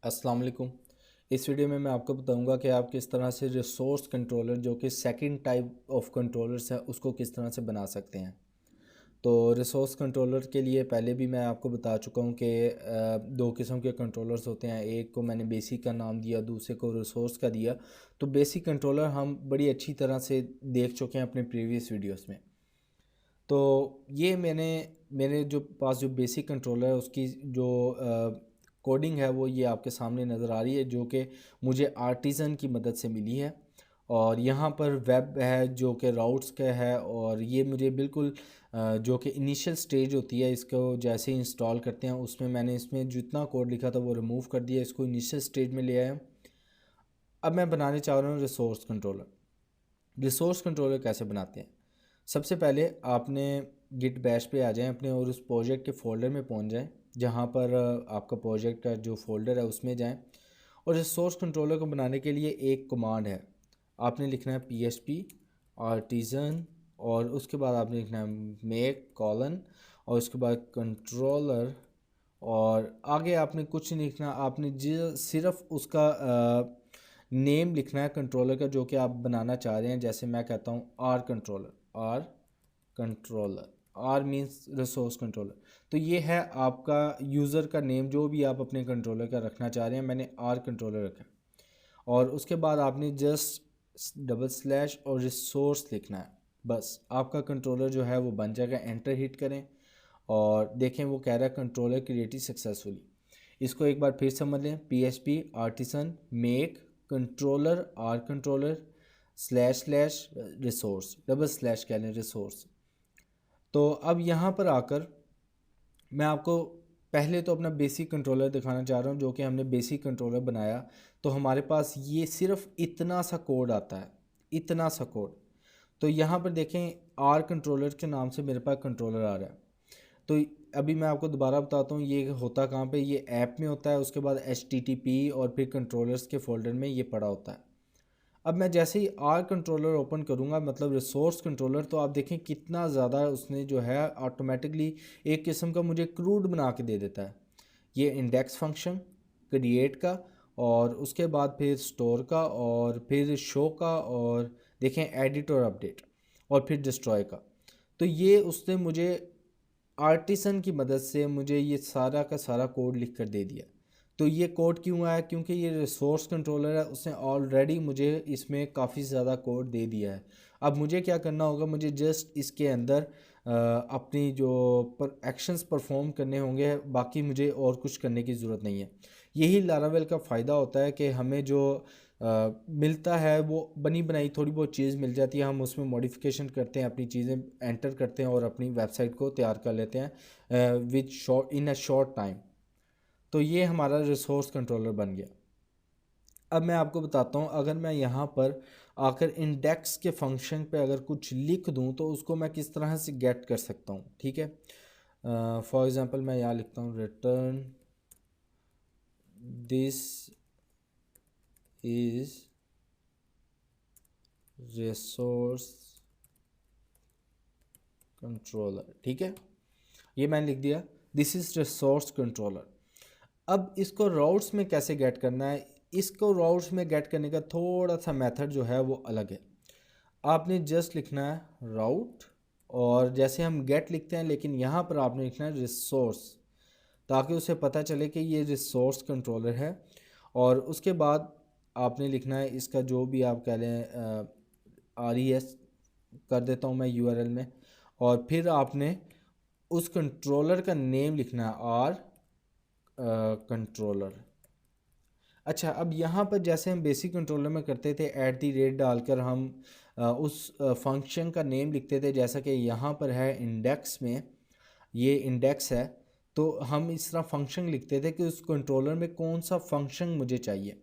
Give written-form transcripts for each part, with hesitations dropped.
अस्सलाम वालेकुम। इस वीडियो में मैं आपको बताऊंगा कि आप किस तरह से रिसोर्स कंट्रोलर जो कि सेकंड टाइप ऑफ कंट्रोलर्स है उसको किस तरह से बना सकते हैं। तो रिसोर्स कंट्रोलर के लिए पहले भी मैं आपको बता चुका हूं कि दो किस्म के कंट्रोलर्स होते हैं। एक को मैंने बेसिक का नाम दिया, दूसरे को रिसोर्स का दिया। तो बेसिक कंट्रोलर हम बड़ी अच्छी तरह से देख चुके हैं अपने प्रीवियस वीडियोस में। तो ये मेरे जो पास जो बेसिक कंट्रोलर है उसकी जो कोडिंग है वो ये आपके सामने नज़र आ रही है, जो कि मुझे आर्टिज़न की मदद से मिली है। और यहाँ पर वेब है जो कि राउट्स का है, और ये मुझे बिल्कुल जो कि इनिशियल स्टेज होती है, इसको जैसे ही इंस्टॉल करते हैं उसमें मैंने इसमें जितना कोड लिखा था वो रिमूव कर दिया, इसको इनिशियल स्टेज में ले आया। अब मैं बनाने चाह रहा हूँ रिसोर्स कंट्रोलर। रिसोर्स कंट्रोलर कैसे बनाते हैं? सबसे पहले आपने गिट बैश पे आ जाएं अपने, और उस प्रोजेक्ट के फ़ोल्डर में पहुंच जाएं जहां पर आपका प्रोजेक्ट का जो फोल्डर है उसमें जाएं। और रिसोर्स कंट्रोलर को बनाने के लिए एक कमांड है, आपने लिखना है php आर्टिज़न, और उसके बाद आपने लिखना है मेक कॉलन, और उसके बाद कंट्रोलर, और आगे आपने कुछ नहीं लिखना। आपने सिर्फ उसका नेम लिखना है कंट्रोलर का जो कि आप बनाना चाह रहे हैं। जैसे मैं कहता हूँ R controller, R controller, R means resource controller. तो ये है आपका यूज़र का नेम, जो भी आप अपने कंट्रोलर का रखना चाह रहे हैं। मैंने आर कंट्रोलर रखा। और उसके बाद आपने जस्ट डबल स्लैश और रिसोर्स लिखना है। बस आपका कंट्रोलर जो है वो बन जाएगा। एंटर हिट करें और देखें वो कह रहा है कंट्रोलर क्रिएटेड सक्सेसफुली। इसको एक बार फिर समझ लें, php artisan make controller R controller slash slash resource, double slash कह लें रिसोर्स। तो अब यहाँ पर आकर मैं आपको पहले तो अपना बेसिक कंट्रोलर दिखाना चाह रहा हूँ, जो कि हमने बेसिक कंट्रोलर बनाया। तो हमारे पास ये सिर्फ इतना सा कोड आता है, इतना सा कोड। तो यहाँ पर देखें आर कंट्रोलर के नाम से मेरे पास कंट्रोलर आ रहा है। तो अभी मैं आपको दोबारा बताता हूँ ये होता कहाँ पे। ये ऐप में होता है, उसके बाद HTTP और फिर कंट्रोलर्स के फोल्डर में ये पड़ा होता है। अब मैं जैसे ही आर कंट्रोलर ओपन करूँगा, मतलब रिसोर्स कंट्रोलर, तो आप देखें कितना ज़्यादा उसने जो है ऑटोमेटिकली एक किस्म का मुझे क्रूड बना के दे देता है। ये इंडेक्स फंक्शन क्रिएट का, और उसके बाद फिर स्टोर का, और फिर शो का, और देखें एडिट और अपडेट, और फिर डिस्ट्रॉय का। तो ये उसने मुझे आर्टिसन की मदद से मुझे ये सारा का सारा कोड लिख कर दे दिया। तो ये कोड क्यों आया? क्योंकि ये रिसोर्स कंट्रोलर है, उसने ऑलरेडी मुझे इसमें काफ़ी ज़्यादा कोड दे दिया है। अब मुझे क्या करना होगा, मुझे जस्ट इसके अंदर अपनी जो एक्शंस परफॉर्म करने होंगे, बाकी मुझे और कुछ करने की ज़रूरत नहीं है। यही लारावेल का फ़ायदा होता है कि हमें जो मिलता है वो बनी बनाई थोड़ी बहुत चीज़ मिल जाती है, हम उसमें मॉडिफिकेशन करते हैं, अपनी चीज़ें एंटर करते हैं और अपनी वेबसाइट को तैयार कर लेते हैं with short in a short time. तो ये हमारा रिसोर्स कंट्रोलर बन गया। अब मैं आपको बताता हूँ, अगर मैं यहाँ पर आकर इंडेक्स के फंक्शन पे अगर कुछ लिख दूँ तो उसको मैं किस तरह से गेट कर सकता हूँ। ठीक है, फॉर एग्ज़ाम्पल मैं यहाँ लिखता हूँ return this is resource controller. ठीक है, ये मैंने लिख दिया, दिस इज़ रिसोर्स कंट्रोलर। अब इसको राउट्स में कैसे गेट करना है? इसको राउट्स में गेट करने का थोड़ा सा मेथड जो है वो अलग है। आपने जस्ट लिखना है राउट, और जैसे हम गेट लिखते हैं, लेकिन यहाँ पर आपने लिखना है रिसोर्स, ताकि उसे पता चले कि ये रिसोर्स कंट्रोलर है। और उसके बाद आपने लिखना है इसका जो भी आप कह लें, RES कर देता हूँ मैं URL में, और फिर आपने उस कंट्रोलर का नेम लिखना है आर कंट्रोलर। अच्छा, अब यहाँ पर जैसे हम बेसिक कंट्रोलर में करते थे, @ डालकर हम उस फंक्शन का नेम लिखते थे, जैसा कि यहाँ पर है इंडेक्स में, ये इंडेक्स है। तो हम इस तरह फंक्शन लिखते थे कि उस कंट्रोलर में कौन सा फंक्शन मुझे चाहिए।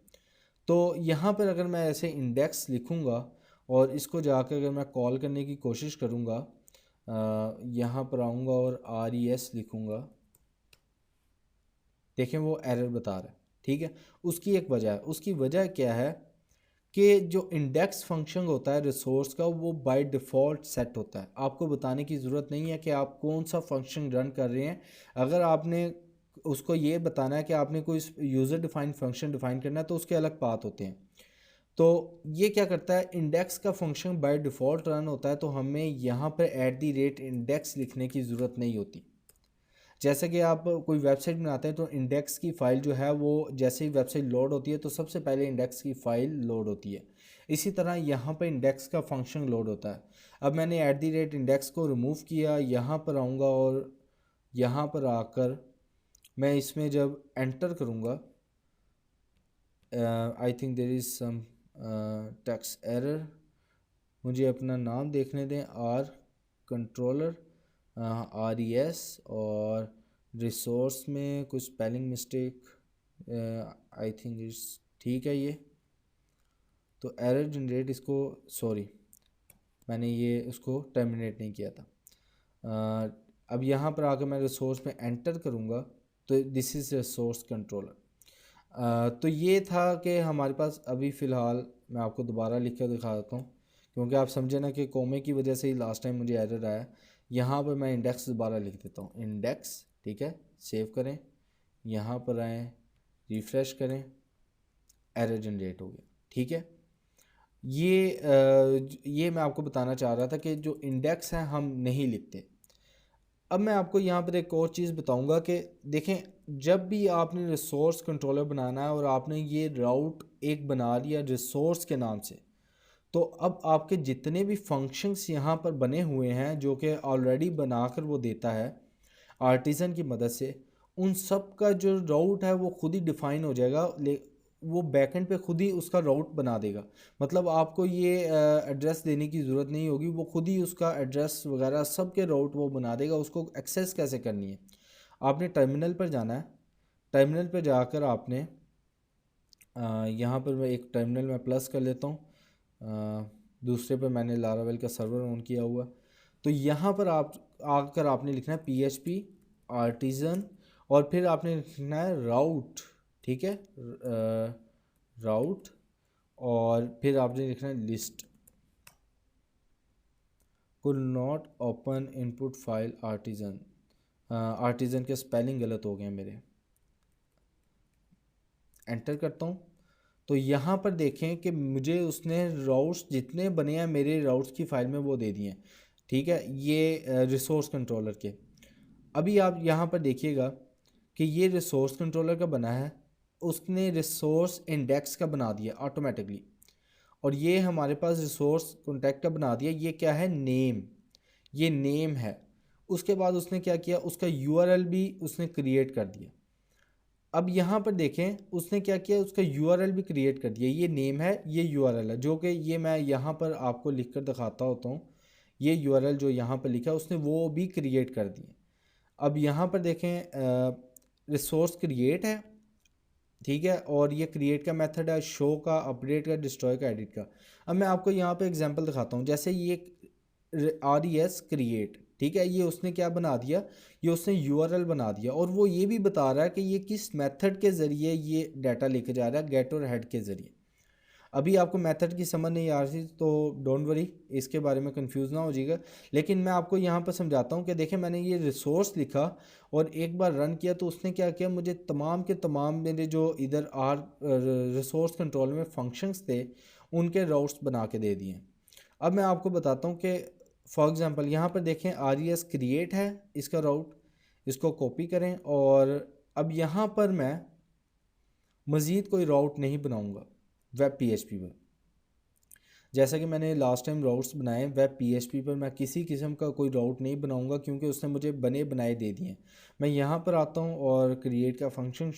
तो यहाँ पर अगर मैं ऐसे इंडेक्स लिखूँगा और इसको जाकर अगर मैं कॉल करने की कोशिश करूँगा, यहाँ पर आऊँगा और RES लिखूँगा, देखें वो एरर बता रहा है। ठीक है, उसकी एक वजह है। उसकी वजह क्या है कि जो इंडेक्स फंक्शन होता है रिसोर्स का, वो बाय डिफ़ॉल्ट सेट होता है। आपको बताने की ज़रूरत नहीं है कि आप कौन सा फंक्शन रन कर रहे हैं। अगर आपने उसको ये बताना है कि आपने कोई यूज़र डिफाइंड फंक्शन डिफाइन करना है तो उसके अलग पाथ होते हैं। तो ये क्या करता है, इंडेक्स का फंक्शन बाय डिफ़ॉल्ट रन होता है, तो हमें यहाँ पर @index लिखने की ज़रूरत नहीं होती। जैसे कि आप कोई वेबसाइट बनाते हैं तो इंडेक्स की फ़ाइल जो है वो जैसे ही वेबसाइट लोड होती है तो सबसे पहले इंडेक्स की फ़ाइल लोड होती है। इसी तरह यहाँ पर इंडेक्स का फंक्शन लोड होता है। अब मैंने @index को रिमूव किया, यहाँ पर आऊँगा और यहाँ पर आकर मैं इसमें जब एंटर करूँगा, I think there is some text error, मुझे अपना नाम देखने दें, आर कंट्रोलर RES, और रिसोर्स में कुछ spelling mistake, I think it's ठीक है ये। तो एरर जनरेट, इसको सॉरी मैंने ये उसको टर्मिनेट नहीं किया था। अब यहाँ पर आकर मैं रिसोर्स में एंटर करूँगा तो दिस इज़ रिसोर्स कंट्रोलर। तो ये था कि हमारे पास अभी फ़िलहाल, मैं आपको दोबारा लिख कर दिखा देता हूँ क्योंकि आप समझे ना कि कोमे की वजह से ही लास्ट टाइम मुझे एरर आया। यहाँ पर मैं इंडेक्स दोबारा लिख देता हूँ, इंडेक्स, ठीक है, सेव करें, यहाँ पर आएँ, रिफ़्रेश करें, एरर जनरेट हो गया, ठीक है। ये मैं आपको बताना चाह रहा था कि जो इंडेक्स है हम नहीं लिखते। अब मैं आपको यहाँ पर एक और चीज़ बताऊँगा कि देखें, जब भी आपने रिसोर्स कंट्रोलर बनाना है और आपने ये राउट एक बना लिया रिसोर्स के नाम से, तो अब आपके जितने भी फंक्शंस यहाँ पर बने हुए हैं जो कि ऑलरेडी बनाकर वो देता है आर्टिज़न की मदद से, उन सब का जो राउट है वो खुद ही डिफ़ाइन हो जाएगा, वो बैकएंड पे खुद ही उसका राउट बना देगा। मतलब आपको ये एड्रेस देने की ज़रूरत नहीं होगी, वो खुद ही उसका एड्रेस वगैरह सब के राउट वो बना देगा। उसको एक्सेस कैसे करनी है, आपने टर्मिनल पर जाना है, टर्मिनल पर जाकर आपने यहाँ पर मैं एक टर्मिनल में प्लस कर लेता हूँ, दूसरे पर मैंने लारावेल का सर्वर ऑन किया हुआ। तो यहाँ पर आप आकर आपने लिखना है PHP आर्टिज़न और फिर आपने लिखना है राउट, ठीक है, राउट, और फिर आपने लिखना है list, could not open input file artisan. Artisan के स्पेलिंग गलत हो गए मेरे, एंटर करता हूँ। तो यहाँ पर देखें कि मुझे उसने राउट्स जितने बने हैं मेरे राउट्स की फ़ाइल में वो दे दिए हैं, ठीक है, ये रिसोर्स कंट्रोलर के। अभी आप यहाँ पर देखिएगा कि ये रिसोर्स कंट्रोलर का बना है, उसने रिसोर्स इंडेक्स का बना दिया ऑटोमेटिकली, और ये हमारे पास रिसोर्स कॉन्टैक्ट का बना दिया। ये क्या है, नेम, ये नेम है। उसके बाद उसने क्या किया, उसका URL भी उसने क्रिएट कर दिया। अब यहाँ पर देखें उसने क्या किया, उसका URL भी क्रिएट कर दिया। ये नेम है, ये URL है, जो कि ये मैं यहाँ पर आपको लिख कर दिखाता होता हूँ। ये URL जो यहाँ पर लिखा है उसने वो भी क्रिएट कर दिए। अब यहाँ पर देखें रिसोर्स क्रिएट है, ठीक है, और ये क्रिएट का मेथड है, शो का, अपडेट का, डिस्ट्रॉय का, एडिट का। अब मैं आपको यहाँ पे एग्जांपल दिखाता हूँ। जैसे ये RES क्रिएट, ठीक है, ये उसने क्या बना दिया, ये उसने URL बना दिया, और वो ये भी बता रहा है कि ये किस मेथड के ज़रिए ये डाटा लेके जा रहा है, गेट और हेड के ज़रिए। अभी आपको मेथड की समझ नहीं आ रही तो डोंट वरी, इसके बारे में कंफ्यूज ना हो जाइएगा, लेकिन मैं आपको यहाँ पर समझाता हूँ कि देखें मैंने ये रिसोर्स लिखा और एक बार रन किया तो उसने क्या किया, मुझे तमाम के तमाम मेरे जो इधर रिसोर्स कंट्रोल में फंक्शंस थे उनके राउट्स बना के दे दिए। अब मैं आपको बताता हूँ कि फॉर एग्ज़ाम्पल यहाँ पर देखें RES क्रिएट है इसका राउट, इसको कॉपी करें, और अब यहाँ पर मैं मज़ीद कोई राउट नहीं बनाऊँगा वेब PHP पर। जैसा कि मैंने लास्ट टाइम राउट्स बनाए वेब PHP पर, मैं किसी किस्म का कोई राउट नहीं बनाऊंगा क्योंकि उसने मुझे बने बनाए दे दिए हैं। मैं यहाँ पर आता हूँ और क्रिएट का फंक्शन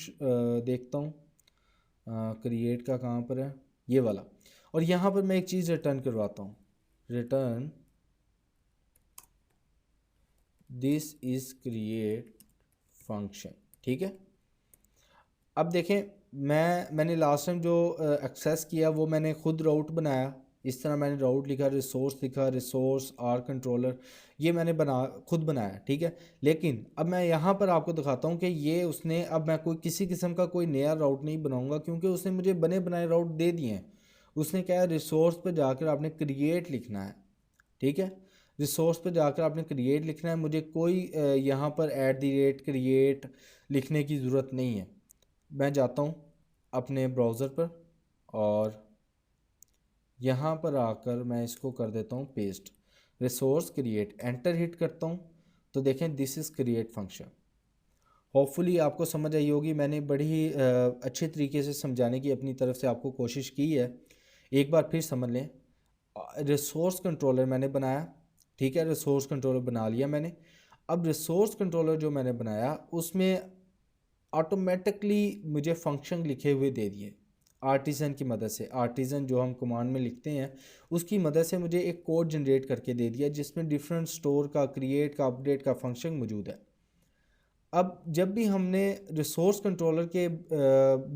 देखता हूँ, क्रिएट का कहाँ पर है, ये वाला, और यहाँ पर मैं एक चीज़ रिटर्न करवाता हूँ, return this is create function, ठीक है। अब देखें मैंने लास्ट टाइम जो एक्सेस किया वो मैंने खुद राउट बनाया, इस तरह मैंने राउट लिखा, रिसोर्स लिखा, रिसोर्स आर कंट्रोलर, ये मैंने खुद बनाया, ठीक है। लेकिन अब मैं यहाँ पर आपको दिखाता हूँ कि ये उसने, अब मैं कोई किसी किस्म का कोई नया राउट नहीं बनाऊँगा क्योंकि उसने मुझे बने बनाए राउट दे दिए हैं। उसने क्या है, रिसोर्स पर जाकर आपने क्रिएट लिखना है, ठीक है, रिसोर्स पे जाकर आपने क्रिएट लिखना है। मुझे कोई यहाँ पर @ क्रिएट लिखने की ज़रूरत नहीं है। मैं जाता हूँ अपने ब्राउज़र पर और यहाँ पर आकर मैं इसको कर देता हूँ paste, resource create, enter hit करता हूँ तो देखें this is create function. Hopefully आपको समझ आई होगी। मैंने बड़ी ही अच्छे तरीके से समझाने की अपनी तरफ से आपको कोशिश की है। एक बार फिर समझ लें, रिसोर्स कंट्रोलर मैंने बनाया, ठीक है, रिसोर्स कंट्रोलर बना लिया मैंने। अब रिसोर्स कंट्रोलर जो मैंने बनाया उसमें ऑटोमेटिकली मुझे फंक्शन लिखे हुए दे दिए आर्टिज़न की मदद से। आर्टिज़न जो हम कमांड में लिखते हैं उसकी मदद से मुझे एक कोड जनरेट करके दे दिया जिसमें डिफरेंट स्टोर का, क्रिएट का, अपडेट का फंक्शन मौजूद है। अब जब भी हमने रिसोर्स कंट्रोलर के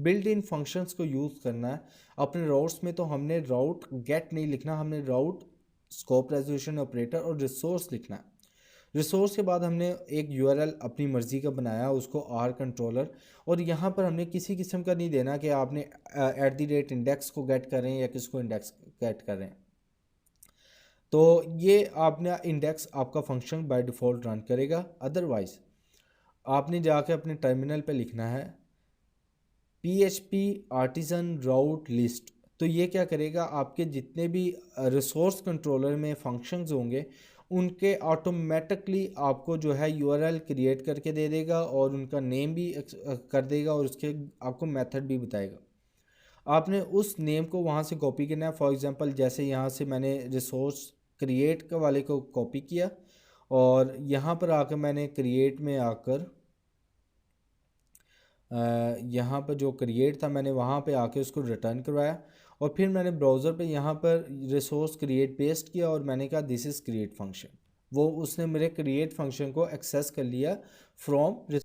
बिल्ट इन फंक्शंस को यूज़ करना है अपने राउट्स में, तो हमने राउट गेट नहीं लिखना, हमने राउट स्कोप रेजोल्यूशन ऑपरेटर और रिसोर्स लिखना है। रिसोर्स के बाद हमने एक यूआरएल अपनी मर्ज़ी का बनाया, उसको आर कंट्रोलर, और यहाँ पर हमने किसी किस्म का नहीं देना कि आपने @इंडेक्स को गेट करें या किसको इंडेक्स गेट करें। तो ये आपने इंडेक्स आपका फंक्शन बाय डिफ़ॉल्ट रन करेगा। अदरवाइज़ आपने जाके अपने टर्मिनल पे लिखना है PHP आर्टिज़न राउट लिस्ट। तो ये क्या करेगा, आपके जितने भी रिसोर्स कंट्रोलर में फंक्शंस होंगे उनके ऑटोमेटिकली आपको जो है यूआरएल क्रिएट करके दे देगा और उनका नेम भी कर देगा और उसके आपको मेथड भी बताएगा। आपने उस नेम को वहाँ से कॉपी करना है। फॉर एग्जांपल जैसे यहाँ से मैंने रिसोर्स क्रिएट का वाले को कॉपी किया और यहाँ पर आकर मैंने क्रिएट में आकर यहाँ पर जो क्रिएट था मैंने वहाँ पे आके उसको रिटर्न करवाया और फिर मैंने ब्राउज़र पे यहाँ पर रिसोर्स क्रिएट पेस्ट किया और मैंने कहा दिस इज़ क्रिएट फंक्शन। वो उसने मेरे क्रिएट फंक्शन को एक्सेस कर लिया फ्रॉम